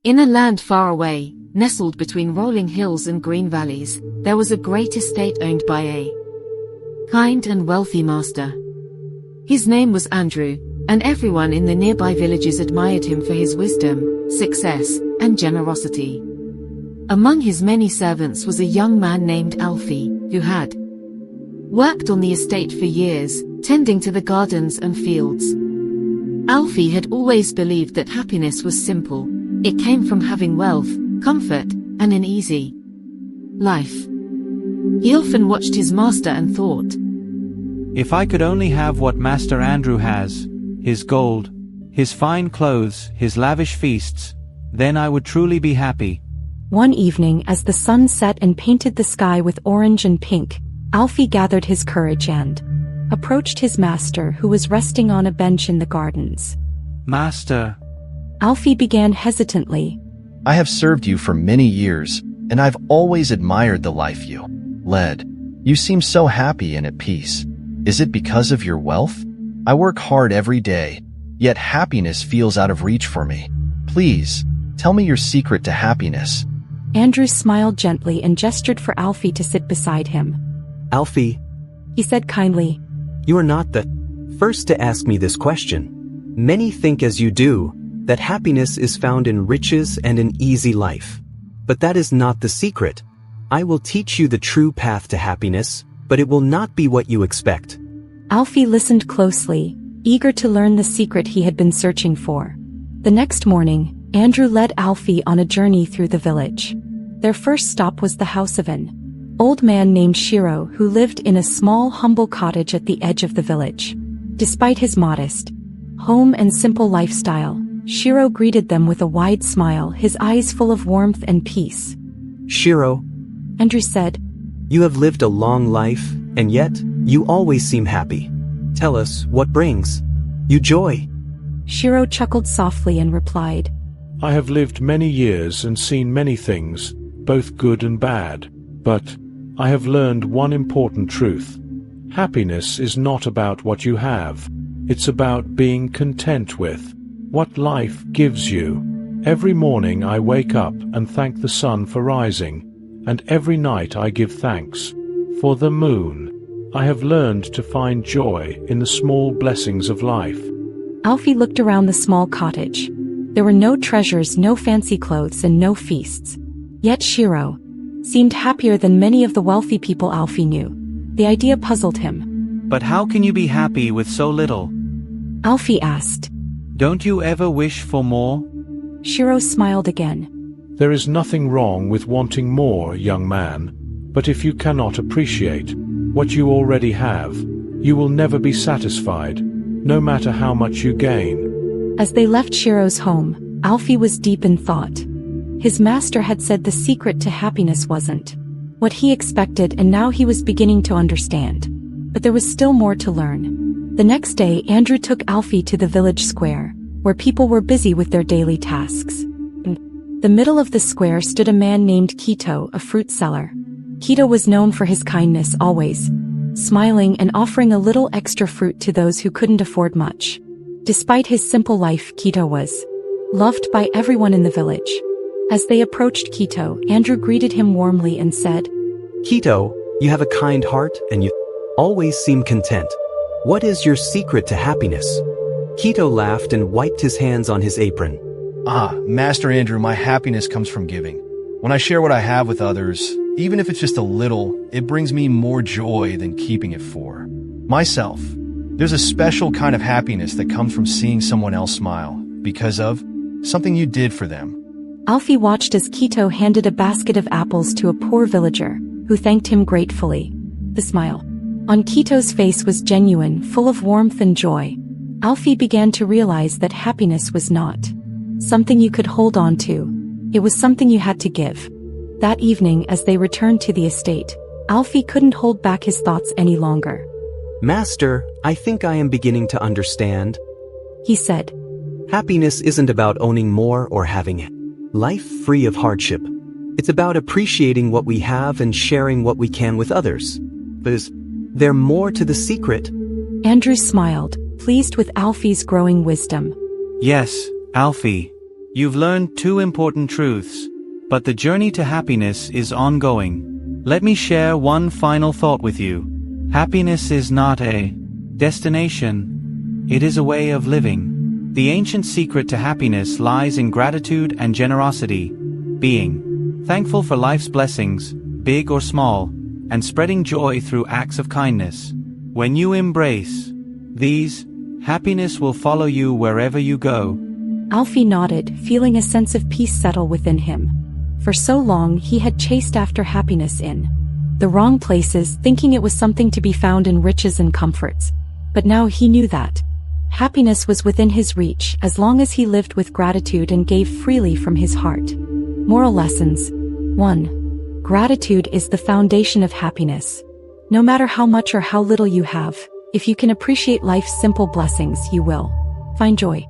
In a land far away, nestled between rolling hills and green valleys, there was a great estate owned by a kind and wealthy master. His name was Andrew, and everyone in the nearby villages admired him for his wisdom, success, and generosity. Among his many servants was a young man named Alfie, who had worked on the estate for years, tending to the gardens and fields. Alfie had always believed that happiness was simple. It came from having wealth, comfort, and an easy life. He often watched his master and thought, "If I could only have what Master Andrew has, his gold, his fine clothes, his lavish feasts, then I would truly be happy." One evening, as the sun set and painted the sky with orange and pink, Alfie gathered his courage and approached his master, who was resting on a bench in the gardens. "Master," Alfie began hesitantly. "I have served you for many years, and I've always admired the life you led. You seem so happy and at peace. Is it because of your wealth? I work hard every day, yet happiness feels out of reach for me. Please, tell me your secret to happiness." Andrew smiled gently and gestured for Alfie to sit beside him. "Alfie," he said kindly, "you are not the first to ask me this question. Many think as you do, that happiness is found in riches and an easy life. But that is not the secret. I will teach you the true path to happiness, but it will not be what you expect." Alfie listened closely, eager to learn the secret he had been searching for. The next morning, Andrew led Alfie on a journey through the village. Their first stop was the house of an old man named Shiro, who lived in a small, humble cottage at the edge of the village. Despite his modest home and simple lifestyle, Shiro greeted them with a wide smile, his eyes full of warmth and peace. "Shiro," Andrew said, "you have lived a long life, and yet, you always seem happy. Tell us, what brings you joy?" Shiro chuckled softly and replied, "I have lived many years and seen many things, both good and bad, but I have learned one important truth. Happiness is not about what you have. It's about being content with what life gives you. Every morning I wake up and thank the sun for rising, and every night I give thanks for the moon. I have learned to find joy in the small blessings of life." Alfie looked around the small cottage. There were no treasures, no fancy clothes, and no feasts. Yet Shiro seemed happier than many of the wealthy people Alfie knew. The idea puzzled him. "But how can you be happy with so little?" Alfie asked. "Don't you ever wish for more?" Shiro smiled again. "There is nothing wrong with wanting more, young man, but if you cannot appreciate what you already have, you will never be satisfied, no matter how much you gain." As they left Shiro's home, Alfie was deep in thought. His master had said the secret to happiness wasn't what he expected, and now he was beginning to understand. But there was still more to learn. The next day, Andrew took Alfie to the village square, where people were busy with their daily tasks. In the middle of the square stood a man named Kito, a fruit seller. Kito was known for his kindness, always smiling and offering a little extra fruit to those who couldn't afford much. Despite his simple life, Kito was loved by everyone in the village. As they approached Kito, Andrew greeted him warmly and said, "Kito, you have a kind heart and you always seem content. What is your secret to happiness?" Kito laughed and wiped his hands on his apron. Master Andrew, my happiness comes from giving. When I share what I have with others, even if it's just a little, it brings me more joy than keeping it for myself. There's a special kind of happiness that comes from seeing someone else smile because of something you did for them." Alfie watched as Kito handed a basket of apples to a poor villager, who thanked him gratefully. The smile on Kito's face was genuine, full of warmth and joy. Alfie began to realize that happiness was not something you could hold on to. It was something you had to give. That evening, as they returned to the estate, Alfie couldn't hold back his thoughts any longer. "Master, I think I am beginning to understand," he said. "Happiness isn't about owning more or having life free of hardship. It's about appreciating what we have and sharing what we can with others. But is there more to the secret?" Andrew smiled, pleased with Alfie's growing wisdom. "Yes, Alfie. You've learned two important truths, but the journey to happiness is ongoing. Let me share one final thought with you. Happiness is not a destination, it is a way of living. The ancient secret to happiness lies in gratitude and generosity, being thankful for life's blessings, big or small, and spreading joy through acts of kindness. When you embrace these, happiness will follow you wherever you go. Alfie nodded, feeling a sense of peace settle within him. For so long he had chased after happiness in the wrong places, thinking it was something to be found in riches and comforts. But now he knew that happiness was within his reach as long as he lived with gratitude and gave freely from his heart. Moral lessons. 1. Gratitude is the foundation of happiness. No matter how much or how little you have, if you can appreciate life's simple blessings, you will find joy.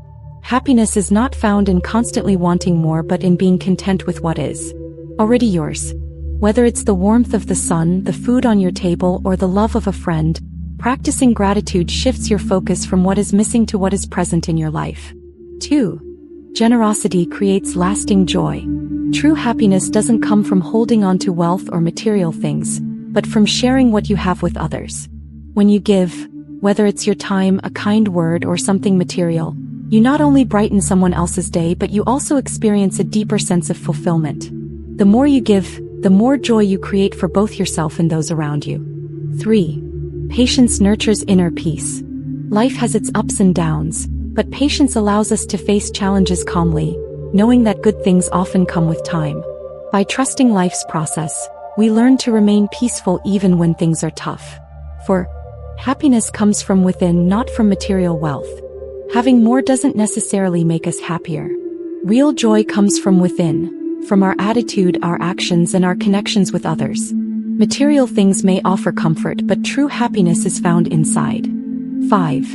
Happiness is not found in constantly wanting more but in being content with what is already yours. Whether it's the warmth of the sun, the food on your table, or the love of a friend, practicing gratitude shifts your focus from what is missing to what is present in your life. 2. Generosity creates lasting joy. True happiness doesn't come from holding on to wealth or material things, but from sharing what you have with others. When you give, whether it's your time, a kind word, or something material, you not only brighten someone else's day but you also experience a deeper sense of fulfillment. The more you give, the more joy you create for both yourself and those around you. 3. Patience nurtures inner peace. Life has its ups and downs, but patience allows us to face challenges calmly, knowing that good things often come with time. By trusting life's process, we learn to remain peaceful even when things are tough. For happiness comes from within, not from material wealth. Having more doesn't necessarily make us happier. Real joy comes from within, from our attitude, our actions, and our connections with others. Material things may offer comfort, but true happiness is found inside. 5.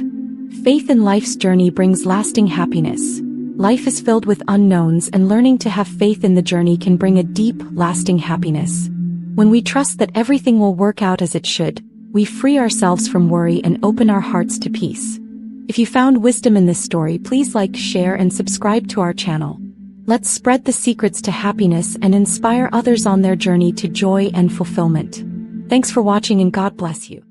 Faith in life's journey brings lasting happiness. Life is filled with unknowns, and learning to have faith in the journey can bring a deep, lasting happiness. When we trust that everything will work out as it should, we free ourselves from worry and open our hearts to peace. If you found wisdom in this story, please like, share, and subscribe to our channel. Let's spread the secrets to happiness and inspire others on their journey to joy and fulfillment. Thanks for watching and God bless you.